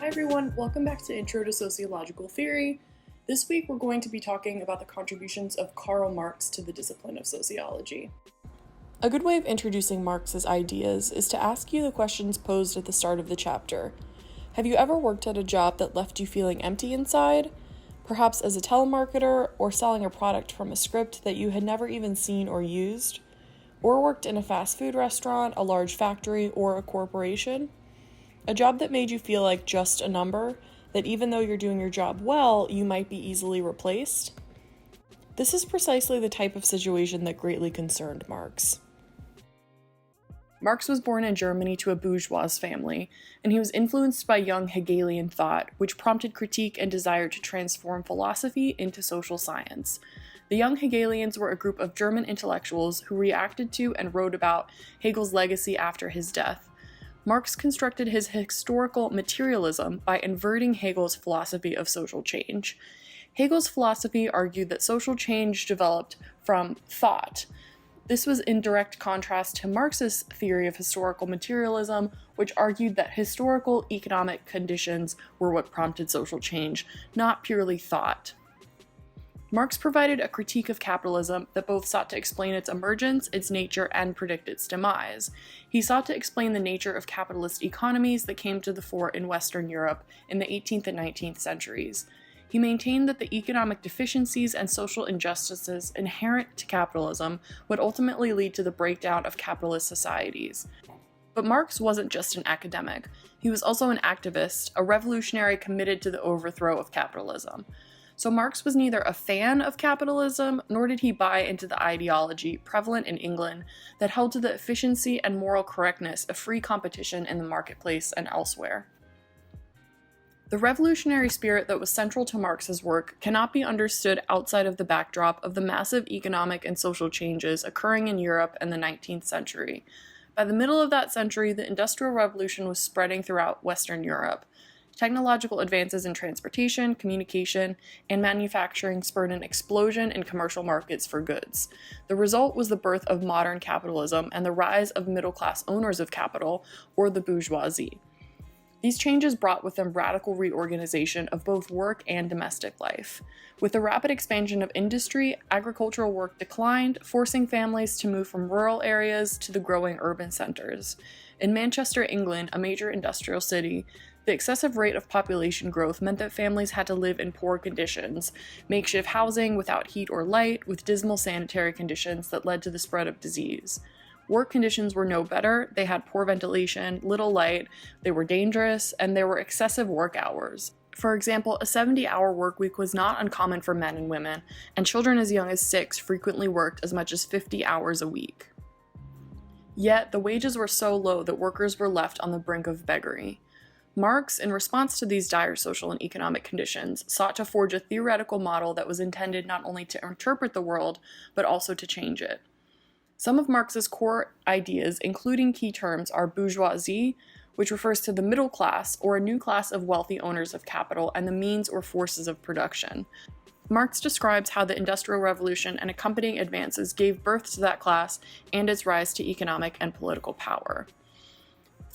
Hi everyone, welcome back to Intro to Sociological Theory. This week we're going to be talking about the contributions of Karl Marx to the discipline of sociology. A good way of introducing Marx's ideas is to ask you the questions posed at the start of the chapter. Have you ever worked at a job that left you feeling empty inside? Perhaps as a telemarketer, or selling a product from a script that you had never even seen or used? Or worked in a fast food restaurant, a large factory, or a corporation? A job that made you feel like just a number, that even though you're doing your job well, you might be easily replaced? This is precisely the type of situation that greatly concerned Marx. Marx was born in Germany to a bourgeois family, and he was influenced by young Hegelian thought, which prompted critique and desire to transform philosophy into social science. The young Hegelians were a group of German intellectuals who reacted to and wrote about Hegel's legacy after his death. Marx constructed his historical materialism by inverting Hegel's philosophy of social change. Hegel's philosophy argued that social change developed from thought. This was in direct contrast to Marx's theory of historical materialism, which argued that historical economic conditions were what prompted social change, not purely thought. Marx provided a critique of capitalism that both sought to explain its emergence, its nature, and predict its demise. He sought to explain the nature of capitalist economies that came to the fore in Western Europe in the 18th and 19th centuries. He maintained that the economic deficiencies and social injustices inherent to capitalism would ultimately lead to the breakdown of capitalist societies. But Marx wasn't just an academic. He was also an activist, a revolutionary committed to the overthrow of capitalism. So Marx was neither a fan of capitalism, nor did he buy into the ideology prevalent in England that held to the efficiency and moral correctness of free competition in the marketplace and elsewhere. The revolutionary spirit that was central to Marx's work cannot be understood outside of the backdrop of the massive economic and social changes occurring in Europe in the 19th century. By the middle of that century, the Industrial Revolution was spreading throughout Western Europe. Technological advances in transportation, communication, and manufacturing spurred an explosion in commercial markets for goods. The result was the birth of modern capitalism and the rise of middle-class owners of capital, or the bourgeoisie. These changes brought with them radical reorganization of both work and domestic life. With the rapid expansion of industry, agricultural work declined, forcing families to move from rural areas to the growing urban centers. In Manchester, England, a major industrial city, the excessive rate of population growth meant that families had to live in poor conditions, makeshift housing without heat or light, with dismal sanitary conditions that led to the spread of disease. Work conditions were no better, they had poor ventilation, little light, they were dangerous, and there were excessive work hours. For example, a 70-hour work week was not uncommon for men and women, and children as young as 6 frequently worked as much as 50 hours a week. Yet, the wages were so low that workers were left on the brink of beggary. Marx, in response to these dire social and economic conditions, sought to forge a theoretical model that was intended not only to interpret the world, but also to change it. Some of Marx's core ideas, including key terms, are bourgeoisie, which refers to the middle class, or a new class of wealthy owners of capital and the means or forces of production. Marx describes how the Industrial Revolution and accompanying advances gave birth to that class and its rise to economic and political power.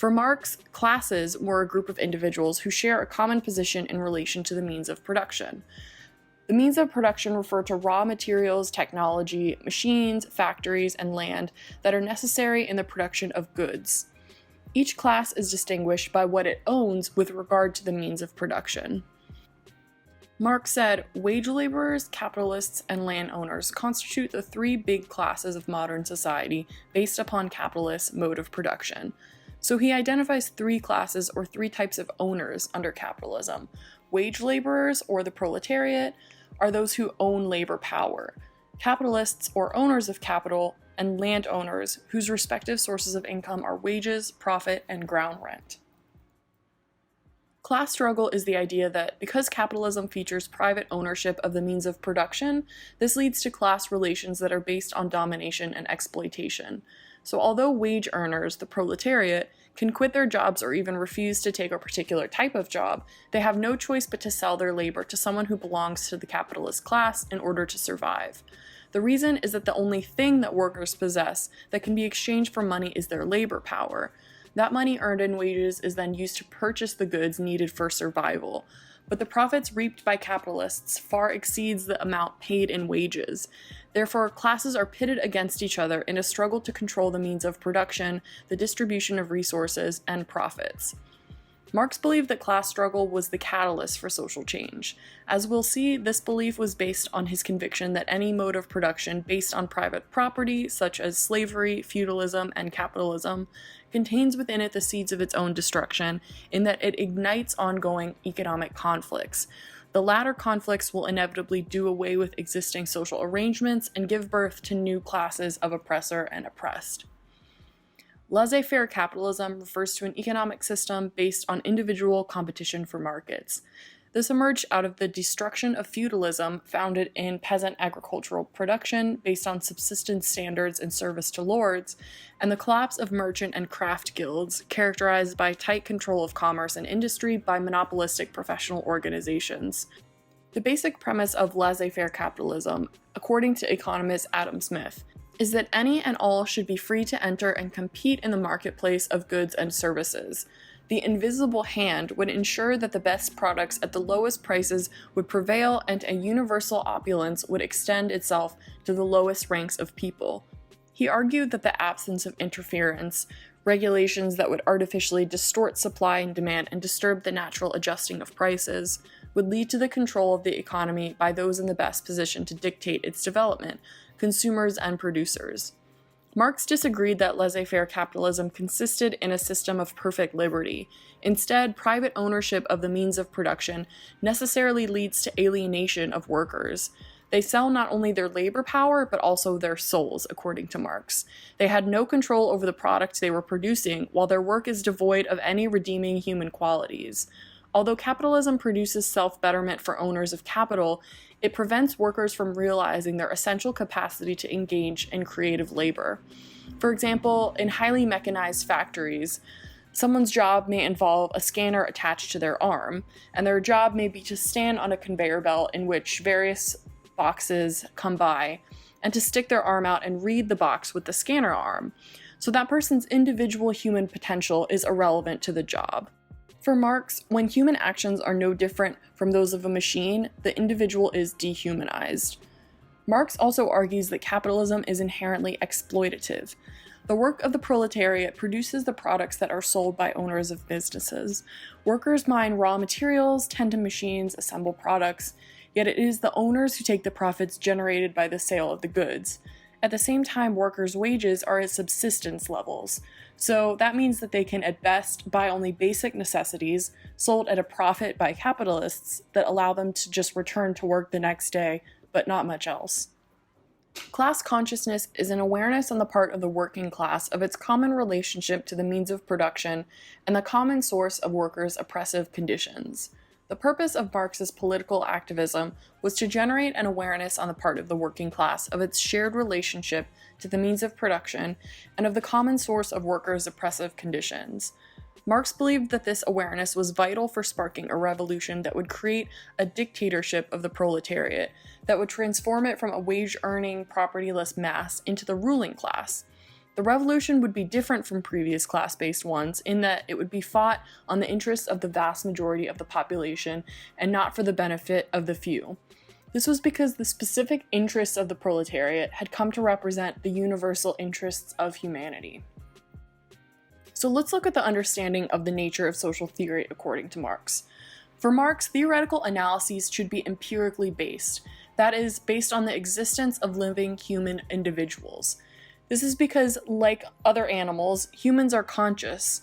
For Marx, classes were a group of individuals who share a common position in relation to the means of production. The means of production refer to raw materials, technology, machines, factories, and land that are necessary in the production of goods. Each class is distinguished by what it owns with regard to the means of production. Marx said, wage laborers, capitalists, and landowners constitute the three big classes of modern society based upon capitalist mode of production. So he identifies three classes or three types of owners under capitalism. Wage laborers, or the proletariat, are those who own labor power. Capitalists, or owners of capital, and landowners, whose respective sources of income are wages, profit, and ground rent. Class struggle is the idea that because capitalism features private ownership of the means of production, this leads to class relations that are based on domination and exploitation. So although wage earners, the proletariat, can quit their jobs or even refuse to take a particular type of job, they have no choice but to sell their labor to someone who belongs to the capitalist class in order to survive. The reason is that the only thing that workers possess that can be exchanged for money is their labor power. That money earned in wages is then used to purchase the goods needed for survival, but the profits reaped by capitalists far exceeds the amount paid in wages. Therefore, classes are pitted against each other in a struggle to control the means of production, the distribution of resources, and profits. Marx believed that class struggle was the catalyst for social change. As we'll see, this belief was based on his conviction that any mode of production based on private property, such as slavery, feudalism, and capitalism, contains within it the seeds of its own destruction, in that it ignites ongoing economic conflicts. The latter conflicts will inevitably do away with existing social arrangements and give birth to new classes of oppressor and oppressed. Laissez-faire capitalism refers to an economic system based on individual competition for markets. This emerged out of the destruction of feudalism founded in peasant agricultural production based on subsistence standards and service to lords, and the collapse of merchant and craft guilds characterized by tight control of commerce and industry by monopolistic professional organizations. The basic premise of laissez-faire capitalism, according to economist Adam Smith, is that any and all should be free to enter and compete in the marketplace of goods and services. The invisible hand would ensure that the best products at the lowest prices would prevail and a universal opulence would extend itself to the lowest ranks of people. He argued that the absence of interference, regulations that would artificially distort supply and demand and disturb the natural adjusting of prices, would lead to the control of the economy by those in the best position to dictate its development, consumers and producers. Marx disagreed that laissez-faire capitalism consisted in a system of perfect liberty. Instead, private ownership of the means of production necessarily leads to alienation of workers. They sell not only their labor power, but also their souls, according to Marx. They had no control over the products they were producing, while their work is devoid of any redeeming human qualities. Although capitalism produces self-betterment for owners of capital, it prevents workers from realizing their essential capacity to engage in creative labor. For example, in highly mechanized factories, someone's job may involve a scanner attached to their arm, and their job may be to stand on a conveyor belt in which various boxes come by, and to stick their arm out and read the box with the scanner arm. So that person's individual human potential is irrelevant to the job. For Marx, when human actions are no different from those of a machine, the individual is dehumanized. Marx also argues that capitalism is inherently exploitative. The work of the proletariat produces the products that are sold by owners of businesses. Workers mine raw materials, tend to machines, assemble products, yet it is the owners who take the profits generated by the sale of the goods. At the same time, workers' wages are at subsistence levels. So that means that they can at best buy only basic necessities sold at a profit by capitalists that allow them to just return to work the next day, but not much else. Class consciousness is an awareness on the part of the working class of its common relationship to the means of production and the common source of workers' oppressive conditions. The purpose of Marx's political activism was to generate an awareness on the part of the working class of its shared relationship to the means of production and of the common source of workers' oppressive conditions. Marx believed that this awareness was vital for sparking a revolution that would create a dictatorship of the proletariat, that would transform it from a wage-earning, propertyless mass into the ruling class. The revolution would be different from previous class-based ones in that it would be fought on the interests of the vast majority of the population and not for the benefit of the few. This was because the specific interests of the proletariat had come to represent the universal interests of humanity. So let's look at the understanding of the nature of social theory according to Marx. For Marx, theoretical analyses should be empirically based, that is, based on the existence of living human individuals. This is because, like other animals, humans are conscious.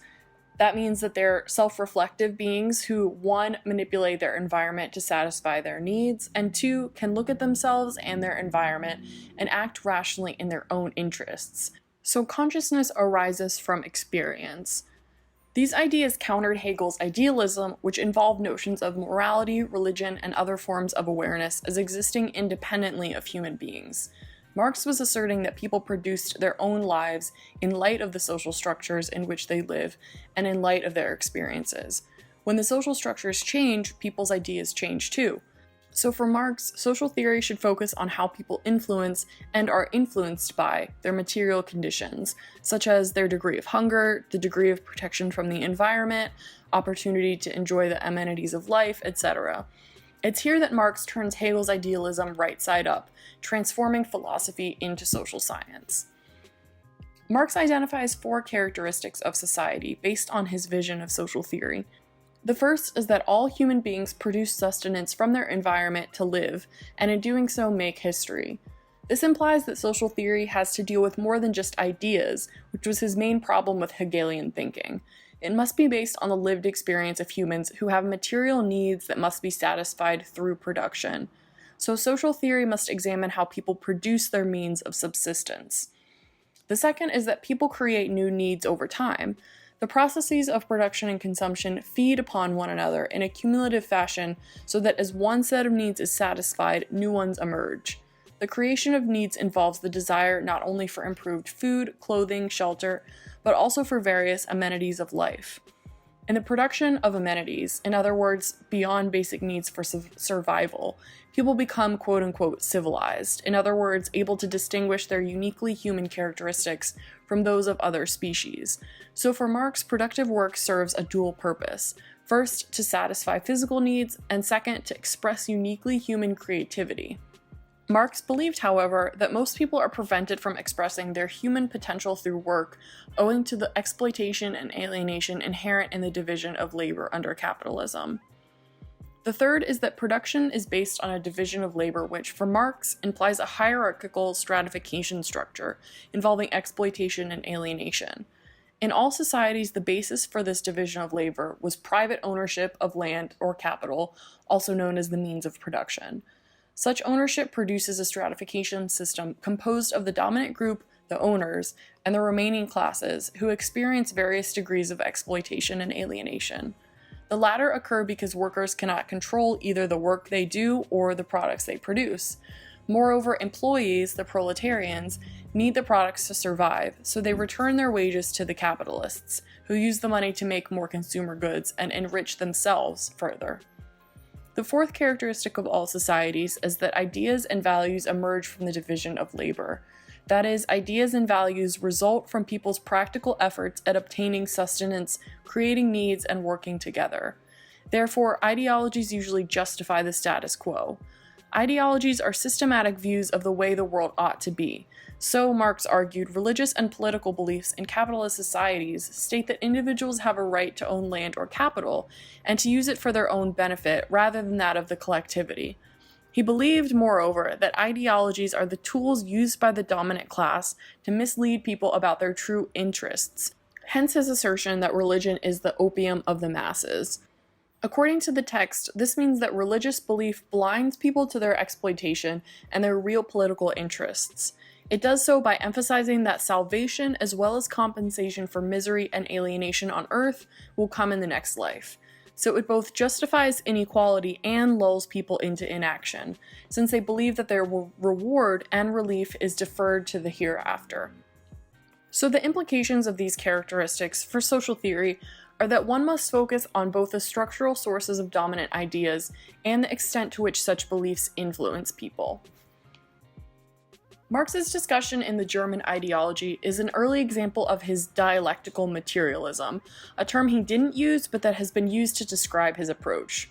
That means that they're self-reflective beings who, 1, manipulate their environment to satisfy their needs, and 2, can look at themselves and their environment and act rationally in their own interests. So consciousness arises from experience. These ideas countered Hegel's idealism, which involved notions of morality, religion, and other forms of awareness as existing independently of human beings. Marx was asserting that people produced their own lives in light of the social structures in which they live and in light of their experiences. When the social structures change, people's ideas change too. So for Marx, social theory should focus on how people influence and are influenced by their material conditions, such as their degree of hunger, the degree of protection from the environment, opportunity to enjoy the amenities of life, etc. It's here that Marx turns Hegel's idealism right side up, transforming philosophy into social science. Marx identifies 4 characteristics of society based on his vision of social theory. The first is that all human beings produce sustenance from their environment to live, and in doing so make history. This implies that social theory has to deal with more than just ideas, which was his main problem with Hegelian thinking. It must be based on the lived experience of humans who have material needs that must be satisfied through production. So social theory must examine how people produce their means of subsistence. The second is that people create new needs over time. The processes of production and consumption feed upon one another in a cumulative fashion so that as one set of needs is satisfied, new ones emerge. The creation of needs involves the desire not only for improved food, clothing, shelter, but also for various amenities of life. In the production of amenities, in other words, beyond basic needs for survival, people become quote-unquote civilized, in other words, able to distinguish their uniquely human characteristics from those of other species. So for Marx, productive work serves a dual purpose. First, to satisfy physical needs, and second, to express uniquely human creativity. Marx believed, however, that most people are prevented from expressing their human potential through work owing to the exploitation and alienation inherent in the division of labor under capitalism. The third is that production is based on a division of labor which, for Marx, implies a hierarchical stratification structure involving exploitation and alienation. In all societies, the basis for this division of labor was private ownership of land or capital, also known as the means of production. Such ownership produces a stratification system composed of the dominant group, the owners, and the remaining classes, who experience various degrees of exploitation and alienation. The latter occur because workers cannot control either the work they do or the products they produce. Moreover, employees, the proletarians, need the products to survive, so they return their wages to the capitalists, who use the money to make more consumer goods and enrich themselves further. The fourth characteristic of all societies is that ideas and values emerge from the division of labor. That is, ideas and values result from people's practical efforts at obtaining sustenance, creating needs, and working together. Therefore, ideologies usually justify the status quo. Ideologies are systematic views of the way the world ought to be. So, Marx argued, religious and political beliefs in capitalist societies state that individuals have a right to own land or capital, and to use it for their own benefit rather than that of the collectivity. He believed, moreover, that ideologies are the tools used by the dominant class to mislead people about their true interests, hence his assertion that religion is the opium of the masses. According to the text, this means that religious belief blinds people to their exploitation and their real political interests. It does so by emphasizing that salvation as well as compensation for misery and alienation on earth will come in the next life. So it both justifies inequality and lulls people into inaction, since they believe that their reward and relief is deferred to the hereafter. So the implications of these characteristics for social theory are that one must focus on both the structural sources of dominant ideas and the extent to which such beliefs influence people. Marx's discussion in the German ideology is an early example of his dialectical materialism, a term he didn't use but that has been used to describe his approach.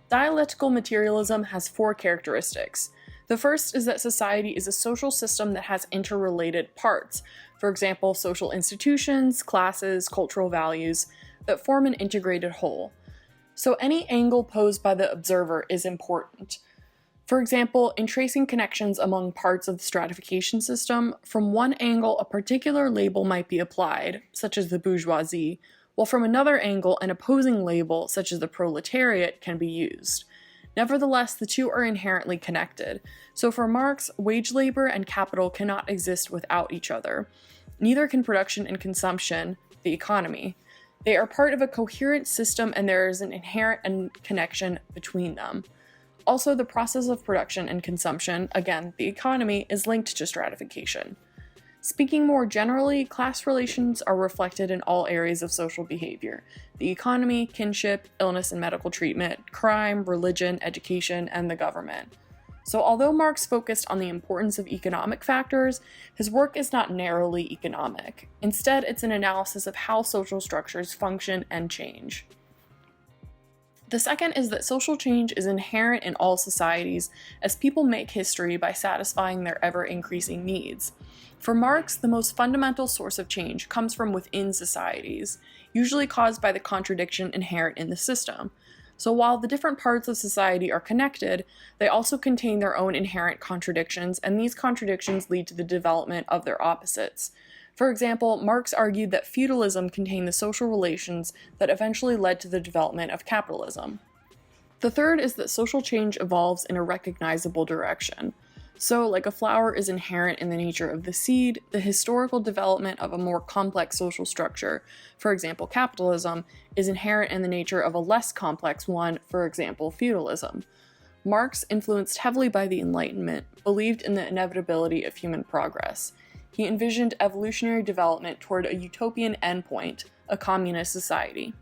Dialectical materialism has 4 characteristics. The first is that society is a social system that has interrelated parts, for example, social institutions, classes, cultural values, that form an integrated whole. So any angle posed by the observer is important. For example, in tracing connections among parts of the stratification system, from one angle a particular label might be applied, such as the bourgeoisie, while from another angle an opposing label, such as the proletariat, can be used. Nevertheless, the two are inherently connected. So for Marx, wage labor and capital cannot exist without each other. Neither can production and consumption, the economy. They are part of a coherent system and there is an inherent connection between them. Also, the process of production and consumption, again, the economy, is linked to stratification. Speaking more generally, class relations are reflected in all areas of social behavior: the economy, kinship, illness and medical treatment, crime, religion, education, and the government. So although Marx focused on the importance of economic factors, his work is not narrowly economic. Instead, it's an analysis of how social structures function and change. The second is that social change is inherent in all societies, as people make history by satisfying their ever-increasing needs. For Marx, the most fundamental source of change comes from within societies, usually caused by the contradiction inherent in the system. So while the different parts of society are connected, they also contain their own inherent contradictions, and these contradictions lead to the development of their opposites. For example, Marx argued that feudalism contained the social relations that eventually led to the development of capitalism. The third is that social change evolves in a recognizable direction. So, like a flower is inherent in the nature of the seed, the historical development of a more complex social structure, for example capitalism, is inherent in the nature of a less complex one, for example feudalism. Marx, influenced heavily by the Enlightenment, believed in the inevitability of human progress. He envisioned evolutionary development toward a utopian endpoint, a communist society.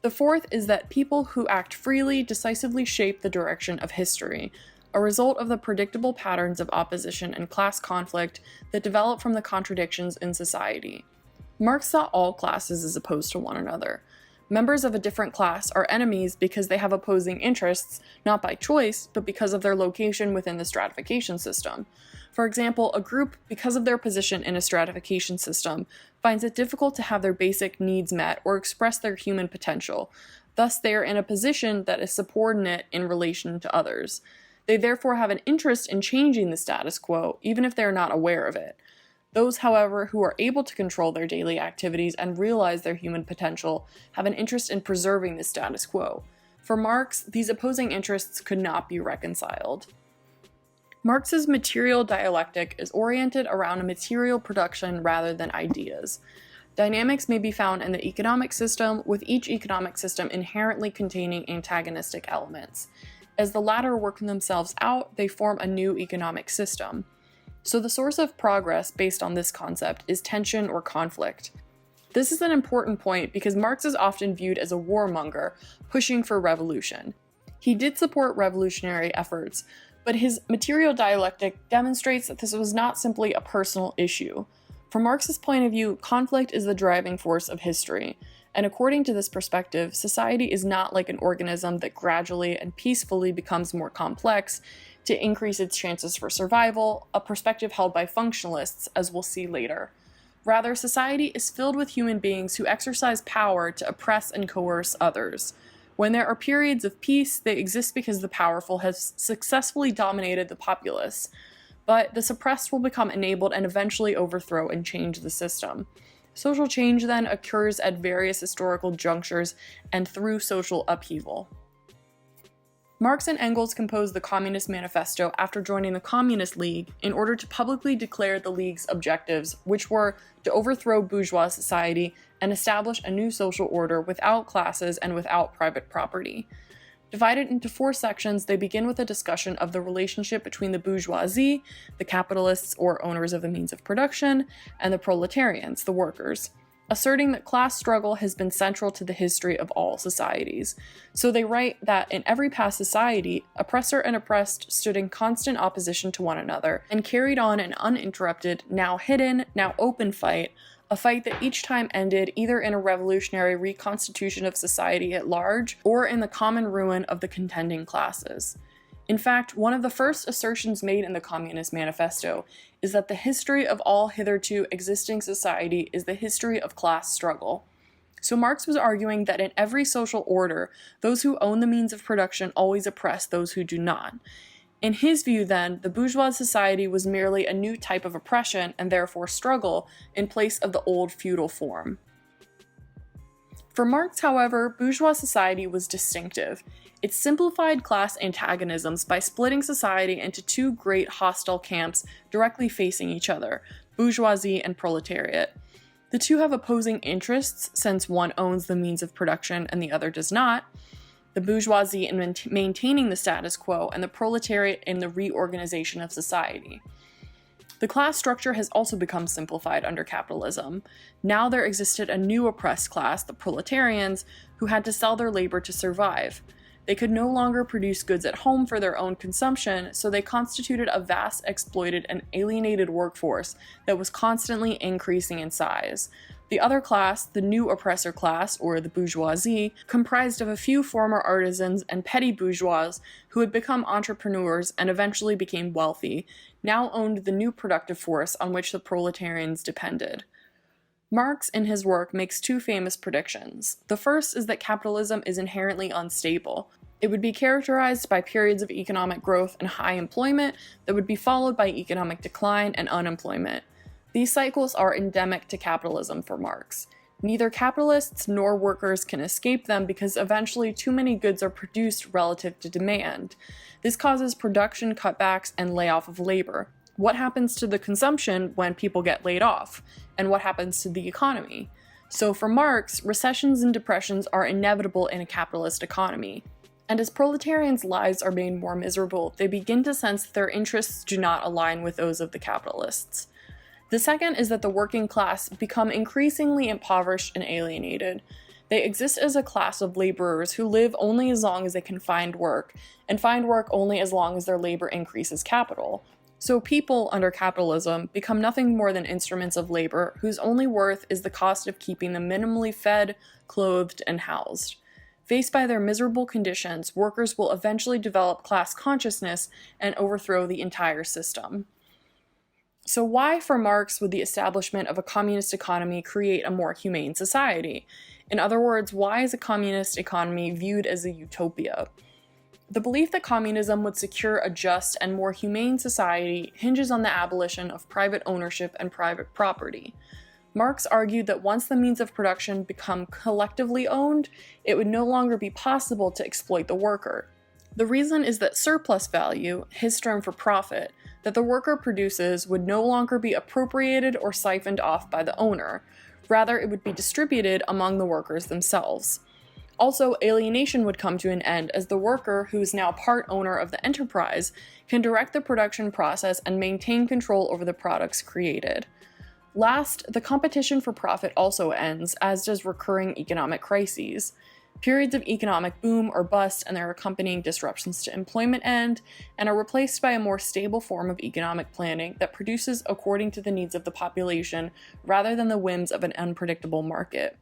The fourth is that people who act freely decisively shape the direction of history, a result of the predictable patterns of opposition and class conflict that develop from the contradictions in society. Marx saw all classes as opposed to one another. Members of a different class are enemies because they have opposing interests, not by choice, but because of their location within the stratification system. For example, a group, because of their position in a stratification system, finds it difficult to have their basic needs met or express their human potential. Thus, they are in a position that is subordinate in relation to others. They therefore have an interest in changing the status quo, even if they are not aware of it. Those, however, who are able to control their daily activities and realize their human potential have an interest in preserving the status quo. For Marx, these opposing interests could not be reconciled. Marx's material dialectic is oriented around a material production rather than ideas. Dynamics may be found in the economic system, with each economic system inherently containing antagonistic elements. As the latter work themselves out, they form a new economic system. So the source of progress based on this concept is tension or conflict. This is an important point because Marx is often viewed as a warmonger, pushing for revolution. He did support revolutionary efforts, but his material dialectic demonstrates that this was not simply a personal issue. From Marx's point of view, conflict is the driving force of history. And according to this perspective, society is not like an organism that gradually and peacefully becomes more complex to increase its chances for survival, a perspective held by functionalists, as we'll see later. Rather, society is filled with human beings who exercise power to oppress and coerce others. When there are periods of peace, they exist because the powerful have successfully dominated the populace. But the suppressed will become enabled and eventually overthrow and change the system. Social change then occurs at various historical junctures and through social upheaval. Marx and Engels composed the Communist Manifesto after joining the Communist League in order to publicly declare the League's objectives, which were to overthrow bourgeois society and establish a new social order without classes and without private property. Divided into 4 sections, they begin with a discussion of the relationship between the bourgeoisie, the capitalists or owners of the means of production, and the proletarians, the workers, asserting that class struggle has been central to the history of all societies. So they write that in every past society, oppressor and oppressed stood in constant opposition to one another and carried on an uninterrupted, now hidden, now open fight, a fight that each time ended either in a revolutionary reconstitution of society at large or in the common ruin of the contending classes. In fact, one of the first assertions made in the Communist Manifesto is that the history of all hitherto existing society is the history of class struggle. So Marx was arguing that in every social order, those who own the means of production always oppress those who do not. In his view, then, the bourgeois society was merely a new type of oppression and therefore struggle in place of the old feudal form. For Marx, however, bourgeois society was distinctive. It simplified class antagonisms by splitting society into 2 great hostile camps directly facing each other, bourgeoisie and proletariat. The two have opposing interests since one owns the means of production and the other does not. The bourgeoisie in maintaining the status quo, and the proletariat in the reorganization of society. The class structure has also become simplified under capitalism. Now there existed a new oppressed class, the proletarians, who had to sell their labor to survive. They could no longer produce goods at home for their own consumption, so they constituted a vast, exploited, and alienated workforce that was constantly increasing in size. The other class, the new oppressor class, or the bourgeoisie, comprised of a few former artisans and petty bourgeois who had become entrepreneurs and eventually became wealthy, now owned the new productive force on which the proletarians depended. Marx, in his work, makes two famous predictions. The first is that capitalism is inherently unstable. It would be characterized by periods of economic growth and high employment that would be followed by economic decline and unemployment. These cycles are endemic to capitalism for Marx. Neither capitalists nor workers can escape them because eventually too many goods are produced relative to demand. This causes production cutbacks and layoff of labor. What happens to the consumption when people get laid off? And what happens to the economy? So for Marx, recessions and depressions are inevitable in a capitalist economy. And as proletarians' lives are made more miserable, they begin to sense that their interests do not align with those of the capitalists. The second is that the working class become increasingly impoverished and alienated. They exist as a class of laborers who live only as long as they can find work, and find work only as long as their labor increases capital. So people, under capitalism, become nothing more than instruments of labor whose only worth is the cost of keeping them minimally fed, clothed, and housed. Faced by their miserable conditions, workers will eventually develop class consciousness and overthrow the entire system. So why, for Marx, would the establishment of a communist economy create a more humane society? In other words, why is a communist economy viewed as a utopia? The belief that communism would secure a just and more humane society hinges on the abolition of private ownership and private property. Marx argued that once the means of production become collectively owned, it would no longer be possible to exploit the worker. The reason is that surplus value, his term for profit, that the worker produces would no longer be appropriated or siphoned off by the owner. Rather, it would be distributed among the workers themselves. Also, alienation would come to an end as the worker, who is now part owner of the enterprise, can direct the production process and maintain control over the products created. Last, the competition for profit also ends, as does recurring economic crises. Periods of economic boom or bust and their accompanying disruptions to employment end, and are replaced by a more stable form of economic planning that produces according to the needs of the population rather than the whims of an unpredictable market.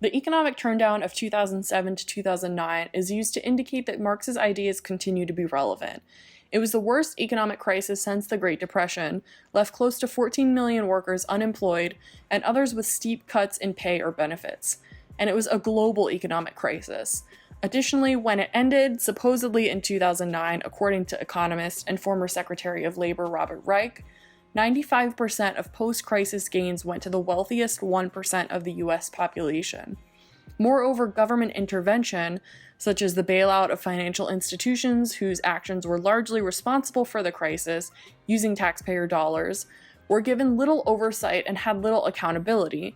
The economic turndown of 2007 to 2009 is used to indicate that Marx's ideas continue to be relevant. It was the worst economic crisis since the Great Depression, left close to 14 million workers unemployed and others with steep cuts in pay or benefits. And it was a global economic crisis. Additionally, when it ended, supposedly in 2009, according to economist and former Secretary of Labor Robert Reich, 95% of post-crisis gains went to the wealthiest 1% of the US population. Moreover, government intervention, such as the bailout of financial institutions whose actions were largely responsible for the crisis, using taxpayer dollars, were given little oversight and had little accountability.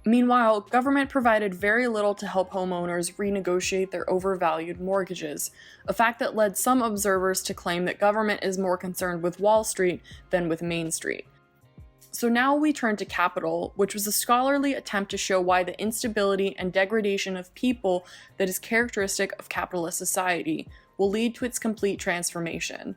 Meanwhile, government provided very little to help homeowners renegotiate their overvalued mortgages, a fact that led some observers to claim that government is more concerned with Wall Street than with Main Street. So now we turn to Capital, which was a scholarly attempt to show why the instability and degradation of people that is characteristic of capitalist society will lead to its complete transformation.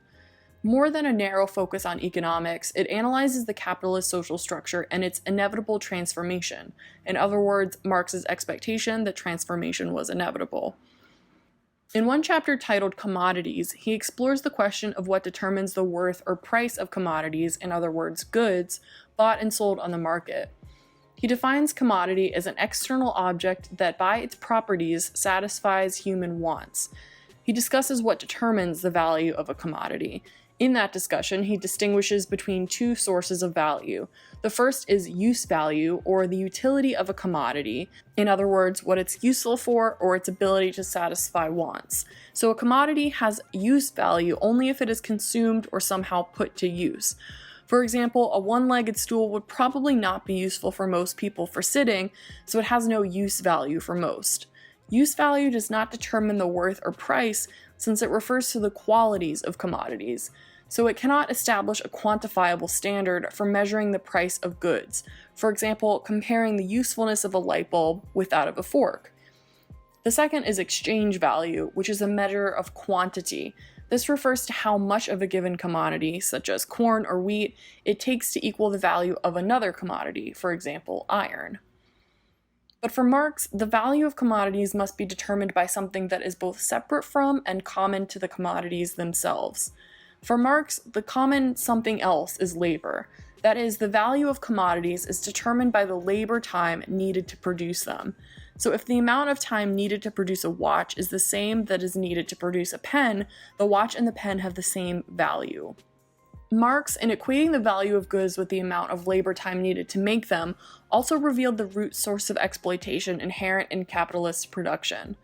More than a narrow focus on economics, it analyzes the capitalist social structure and its inevitable transformation. In other words, Marx's expectation that transformation was inevitable. In one chapter titled Commodities, he explores the question of what determines the worth or price of commodities, in other words, goods, bought and sold on the market. He defines commodity as an external object that by its properties satisfies human wants. He discusses what determines the value of a commodity. In that discussion, he distinguishes between two sources of value. The first is use value, or the utility of a commodity, in other words, what it's useful for or its ability to satisfy wants. So a commodity has use value only if it is consumed or somehow put to use. For example, a one-legged stool would probably not be useful for most people for sitting, so it has no use value for most. Use value does not determine the worth or price, since it refers to the qualities of commodities, so it cannot establish a quantifiable standard for measuring the price of goods, for example, comparing the usefulness of a light bulb with that of a fork. The second is exchange value, which is a measure of quantity. This refers to how much of a given commodity, such as corn or wheat, it takes to equal the value of another commodity, for example, iron. But for Marx, the value of commodities must be determined by something that is both separate from and common to the commodities themselves. For Marx, the common something else is labor. That is, the value of commodities is determined by the labor time needed to produce them. So if the amount of time needed to produce a watch is the same that is needed to produce a pen, the watch and the pen have the same value. Marx, in equating the value of goods with the amount of labor time needed to make them, also revealed the root source of exploitation inherent in capitalist production.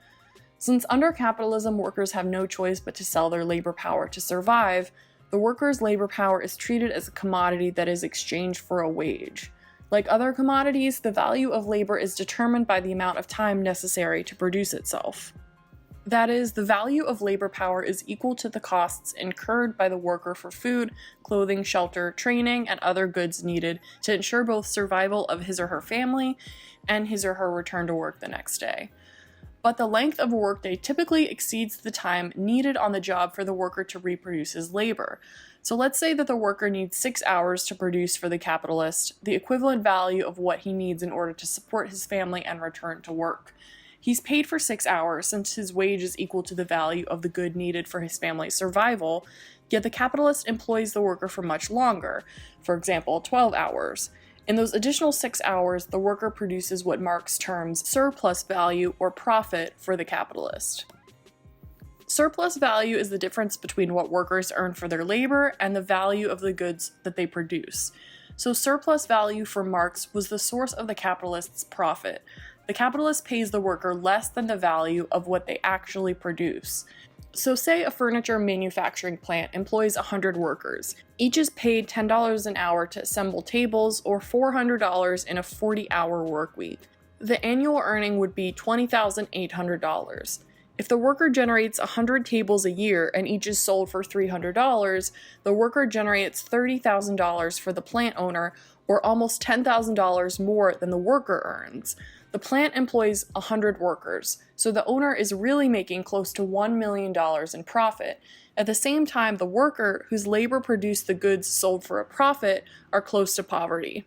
Since under capitalism, workers have no choice but to sell their labor power to survive, the worker's labor power is treated as a commodity that is exchanged for a wage. Like other commodities, the value of labor is determined by the amount of time necessary to produce itself. That is, the value of labor power is equal to the costs incurred by the worker for food, clothing, shelter, training, and other goods needed to ensure both survival of his or her family and his or her return to work the next day. But the length of a workday typically exceeds the time needed on the job for the worker to reproduce his labor. So let's say that the worker needs 6 hours to produce for the capitalist, the equivalent value of what he needs in order to support his family and return to work. He's paid for 6 hours since his wage is equal to the value of the good needed for his family's survival, yet the capitalist employs the worker for much longer, for example, 12 hours. In those additional 6 hours, the worker produces what Marx terms surplus value or profit for the capitalist. Surplus value is the difference between what workers earn for their labor and the value of the goods that they produce. So surplus value for Marx was the source of the capitalist's profit. The capitalist pays the worker less than the value of what they actually produce. So say a furniture manufacturing plant employs 100 workers. Each is paid $10 an hour to assemble tables or $400 in a 40-hour work week. The annual earning would be $20,800. If the worker generates 100 tables a year and each is sold for $300, the worker generates $30,000 for the plant owner, or almost $10,000 more than the worker earns. The plant employs 100 workers, so the owner is really making close to $1 million in profit. At the same time, the worker, whose labor produced the goods sold for a profit, are close to poverty.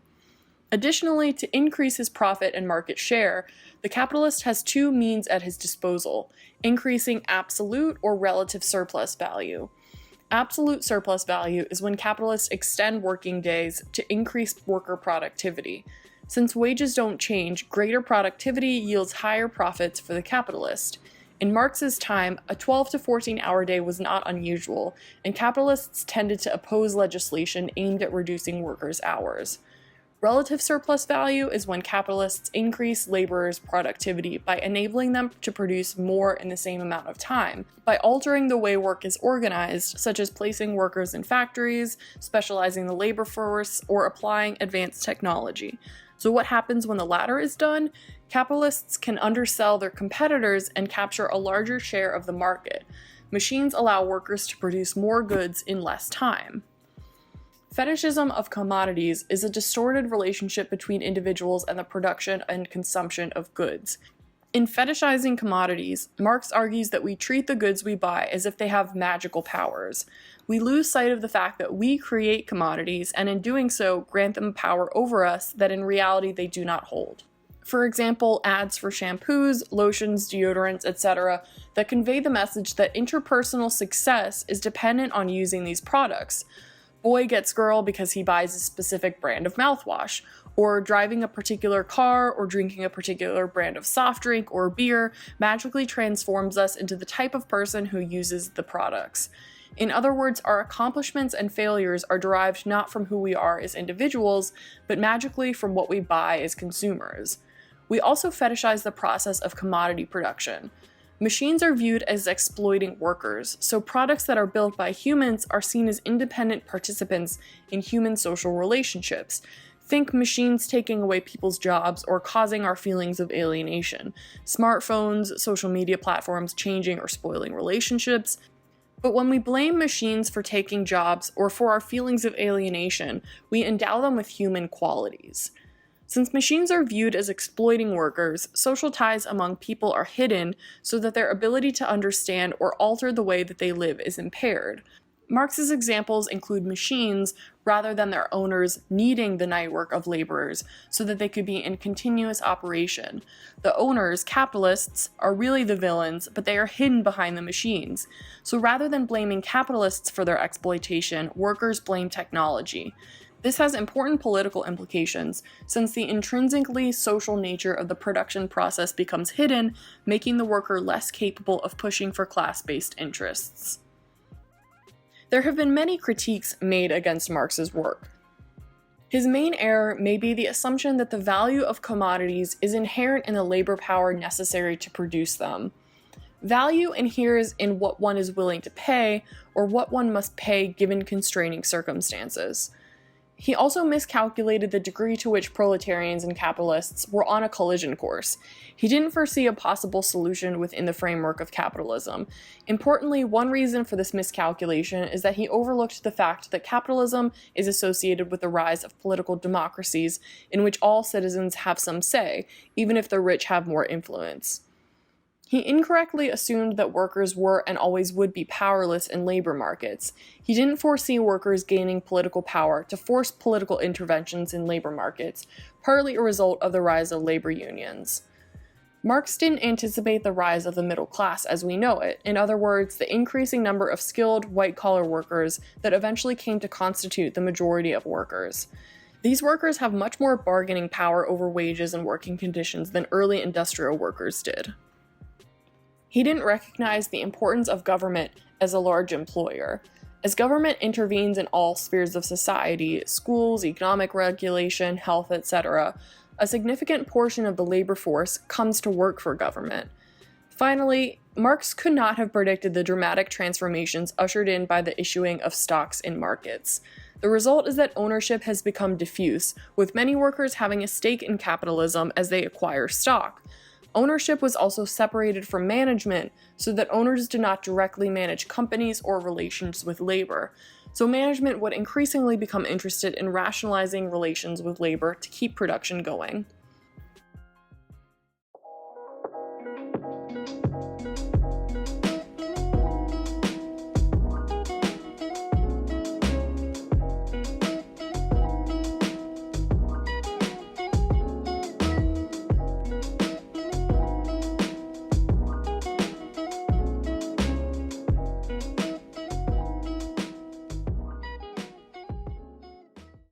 Additionally, to increase his profit and market share, the capitalist has two means at his disposal: increasing absolute or relative surplus value. Absolute surplus value is when capitalists extend working days to increase worker productivity. Since wages don't change, greater productivity yields higher profits for the capitalist. In Marx's time, a 12 to 14-hour day was not unusual, and capitalists tended to oppose legislation aimed at reducing workers' hours. Relative surplus value is when capitalists increase laborers' productivity by enabling them to produce more in the same amount of time, by altering the way work is organized, such as placing workers in factories, specializing the labor force, or applying advanced technology. So what happens when the latter is done? Capitalists can undersell their competitors and capture a larger share of the market. Machines allow workers to produce more goods in less time. Fetishism of commodities is a distorted relationship between individuals and the production and consumption of goods. In fetishizing commodities, Marx argues that we treat the goods we buy as if they have magical powers. We lose sight of the fact that we create commodities, and in doing so, grant them power over us that in reality they do not hold. For example, ads for shampoos, lotions, deodorants, etc., that convey the message that interpersonal success is dependent on using these products. Boy gets girl because he buys a specific brand of mouthwash, or driving a particular car or drinking a particular brand of soft drink or beer magically transforms us into the type of person who uses the products. In other words, our accomplishments and failures are derived not from who we are as individuals, but magically from what we buy as consumers. We also fetishize the process of commodity production. Machines are viewed as exploiting workers, so products that are built by humans are seen as independent participants in human social relationships. Think machines taking away people's jobs or causing our feelings of alienation, smartphones, social media platforms changing or spoiling relationships. But when we blame machines for taking jobs or for our feelings of alienation, we endow them with human qualities. Since machines are viewed as exploiting workers, social ties among people are hidden so that their ability to understand or alter the way that they live is impaired. Marx's examples include machines, rather than their owners, needing the night work of laborers so that they could be in continuous operation. The owners, capitalists, are really the villains, but they are hidden behind the machines. So rather than blaming capitalists for their exploitation, workers blame technology. This has important political implications, since the intrinsically social nature of the production process becomes hidden, making the worker less capable of pushing for class-based interests. There have been many critiques made against Marx's work. His main error may be the assumption that the value of commodities is inherent in the labor power necessary to produce them. Value inheres in what one is willing to pay, or what one must pay given constraining circumstances. He also miscalculated the degree to which proletarians and capitalists were on a collision course. He didn't foresee a possible solution within the framework of capitalism. Importantly, one reason for this miscalculation is that he overlooked the fact that capitalism is associated with the rise of political democracies in which all citizens have some say, even if the rich have more influence. He incorrectly assumed that workers were and always would be powerless in labor markets. He didn't foresee workers gaining political power to force political interventions in labor markets, partly a result of the rise of labor unions. Marx didn't anticipate the rise of the middle class as we know it, in other words, the increasing number of skilled, white-collar workers that eventually came to constitute the majority of workers. These workers have much more bargaining power over wages and working conditions than early industrial workers did. He didn't recognize the importance of government as a large employer. As government intervenes in all spheres of society, schools, economic regulation, health, etc., a significant portion of the labor force comes to work for government. Finally, Marx could not have predicted the dramatic transformations ushered in by the issuing of stocks in markets. The result is that ownership has become diffuse, with many workers having a stake in capitalism as they acquire stock. Ownership was also separated from management, so that owners did not directly manage companies or relations with labor. So management would increasingly become interested in rationalizing relations with labor to keep production going.